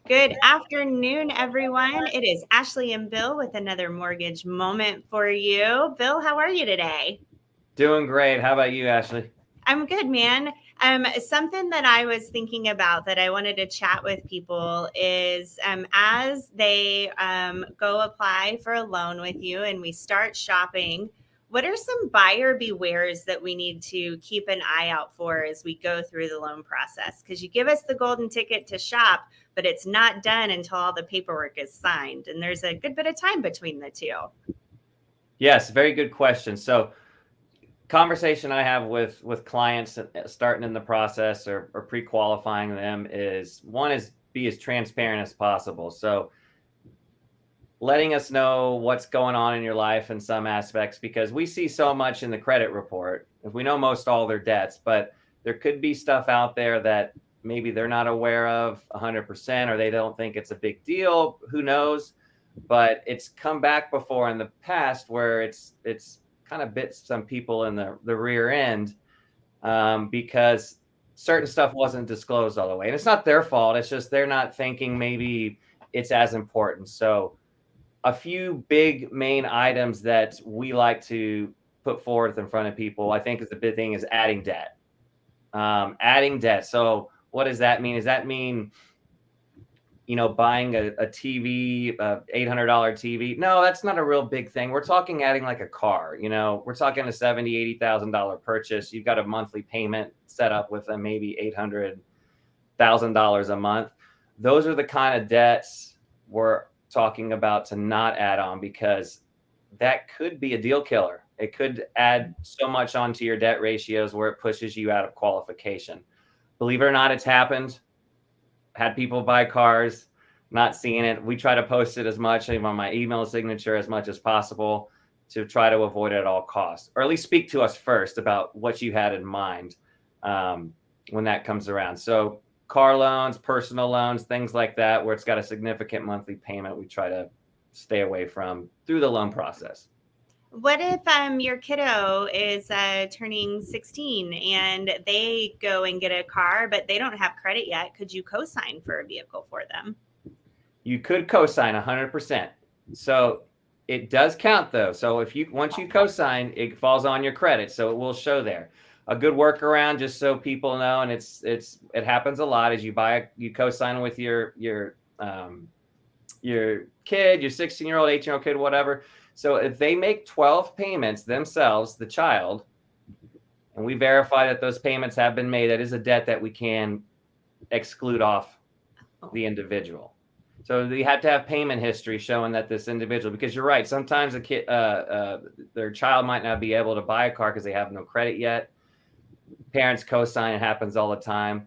Good afternoon, everyone. It is Ashley and Bill with another mortgage moment for you. Bill, how are you today? Doing great. How about you, Ashley? I'm good, man. Something that I was thinking about that I wanted to chat with people is as they go apply for a loan with you and we start shopping, what are some buyer bewares that we need to keep an eye out for as we go through the loan process? Because you give us the golden ticket to shop, but it's not done until all the paperwork is signed. And there's a good bit of time between the two. Yes, very good question. So, conversation I have with clients starting in the process or pre-qualifying them is one is be as transparent as possible. So, letting us know what's going on in your life in some aspects because we see so much in the credit report. We know most all their debts, but there could be stuff out there that maybe they're not aware of 100% or they don't think it's a big deal. Who knows? But it's come back before in the past where it's kind of bit some people in the rear end because certain stuff wasn't disclosed all the way. And it's not their fault. It's just they're not thinking maybe it's as important. So a few big main items that we like to put forth in front of people, I think is the big thing is adding debt. Adding debt. So what does that mean? Does that mean buying a TV, $800 TV? No, that's not a real big thing. We're talking adding like a car. We're talking a $70,000, $80,000 purchase. You've got a monthly payment set up with a maybe $800,000 a month. Those are the kind of debts we're talking about to not add on because that could be a deal killer. It could add so much onto your debt ratios where it pushes you out of qualification. Believe it or not, it's happened. Had people buy cars, not seeing it. We try to post it as much on my email signature as much as possible to try to avoid it at all costs, or at least speak to us first about what you had in mind when that comes around. So car loans, personal loans, things like that, where it's got a significant monthly payment, we try to stay away from through the loan process. What if your kiddo is turning 16 and they go and get a car, but they don't have credit yet? Could you co-sign for a vehicle for them? You could co-sign 100%. So it does count though. So once you co-sign, it falls on your credit, so it will show there. A good workaround, just so people know, and it happens a lot, is you co-sign with your kid, your 16-year-old, 18-year-old kid, whatever. So if they make 12 payments themselves, the child, and we verify that those payments have been made, that is a debt that we can exclude off the individual. So you have to have payment history showing that this individual, because you're right, sometimes a kid, their child might not be able to buy a car because they have no credit yet. Parents co-sign, it happens all the time.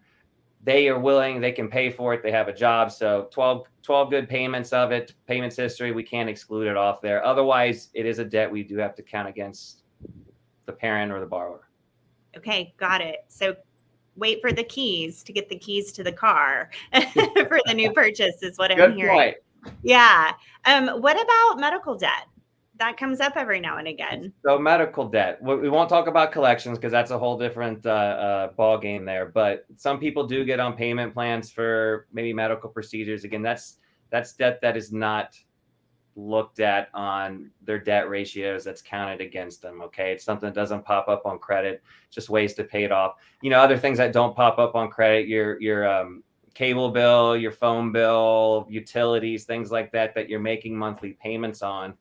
They are willing, they can pay for it, they have a job. So 12 good payments of it, payments history, we can't exclude it off there. Otherwise, it is a debt we do have to count against the parent or the borrower. Okay, got it. So wait for the keys to get the keys to the car for the new purchase is what I'm hearing. Point. Yeah. What about medical debt? That comes up every now and again. So medical debt, we won't talk about collections because that's a whole different ball game there. But some people do get on payment plans for maybe medical procedures. Again, that's debt that is not looked at on their debt ratios. That's counted against them. Okay, it's something that doesn't pop up on credit. Just ways to pay it off. Other things that don't pop up on credit, your cable bill, your phone bill, utilities, things like that you're making monthly payments on,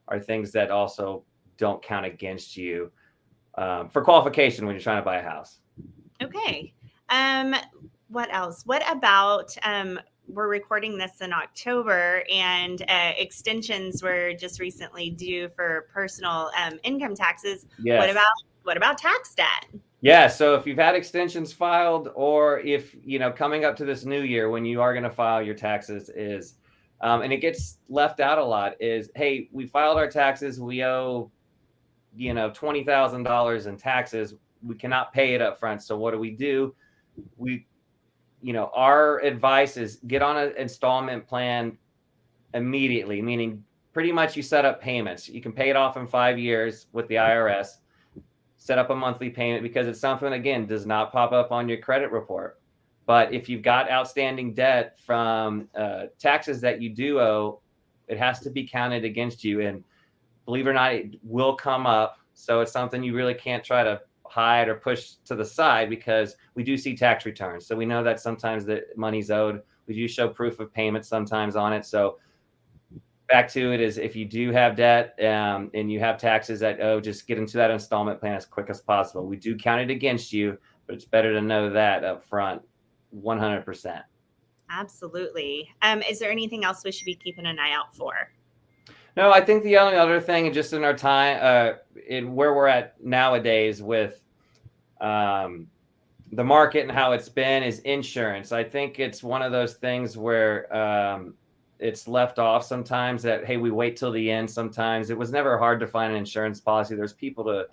are things that also don't count against you for qualification when you're trying to buy a house. Okay. What else? What about we're recording this in October, and extensions were just recently due for personal income taxes. Yes. What about tax debt? Yeah. So if you've had extensions filed, or if coming up to this new year when you are going to file your taxes is. And it gets left out a lot is, hey, we filed our taxes. We owe, $20,000 in taxes. We cannot pay it up front. So what do? Our advice is get on an installment plan immediately, meaning pretty much you set up payments. You can pay it off in 5 years with the IRS, set up a monthly payment because it's something, again, does not pop up on your credit report. But if you've got outstanding debt from taxes that you do owe, it has to be counted against you. And believe it or not, it will come up. So it's something you really can't try to hide or push to the side, because we do see tax returns. So we know that sometimes the money's owed. We do show proof of payment sometimes on it. So back to it is, if you do have debt and you have taxes that owe, just get into that installment plan as quick as possible. We do count it against you, but it's better to know that up front, 100%. Absolutely. Is there anything else we should be keeping an eye out for? No, I think the only other thing, and just in our time, in where we're at nowadays with the market and how it's been, is insurance. I think it's one of those things where it's left off sometimes, that, hey, we wait till the end. Sometimes it was never hard to find an insurance policy. There's people to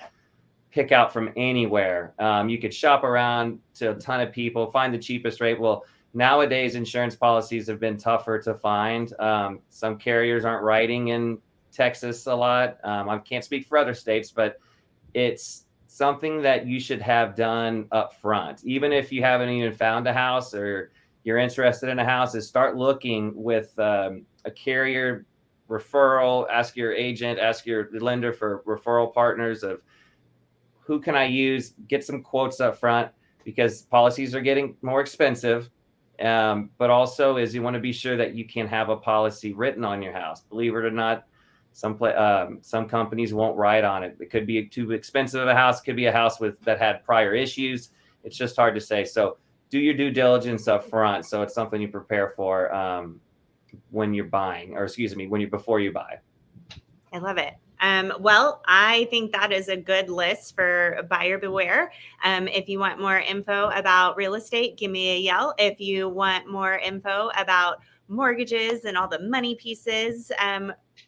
pick out from anywhere. You could shop around to a ton of people, find the cheapest rate. Well, nowadays, insurance policies have been tougher to find. Some carriers aren't writing in Texas a lot. I can't speak for other states, but it's something that you should have done up front. Even if you haven't even found a house or you're interested in a house, is start looking with a carrier referral. Ask your agent, ask your lender for referral partners of who can I use, get some quotes up front, because policies are getting more expensive. But also is, you want to be sure that you can have a policy written on your house. Believe it or not, some companies won't write on it. It could be too expensive of a house. It could be a house that had prior issues. It's just hard to say. So do your due diligence up front. So it's something you prepare for when you're buying, or before you buy. I love it. Well, I think that is a good list for buyer beware. If you want more info about real estate, give me a yell. If you want more info about mortgages and all the money pieces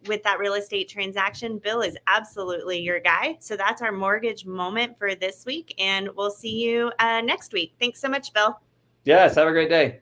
with that real estate transaction, Bill is absolutely your guy. So that's our mortgage moment for this week, and we'll see you next week. Thanks so much, Bill. Yes, have a great day.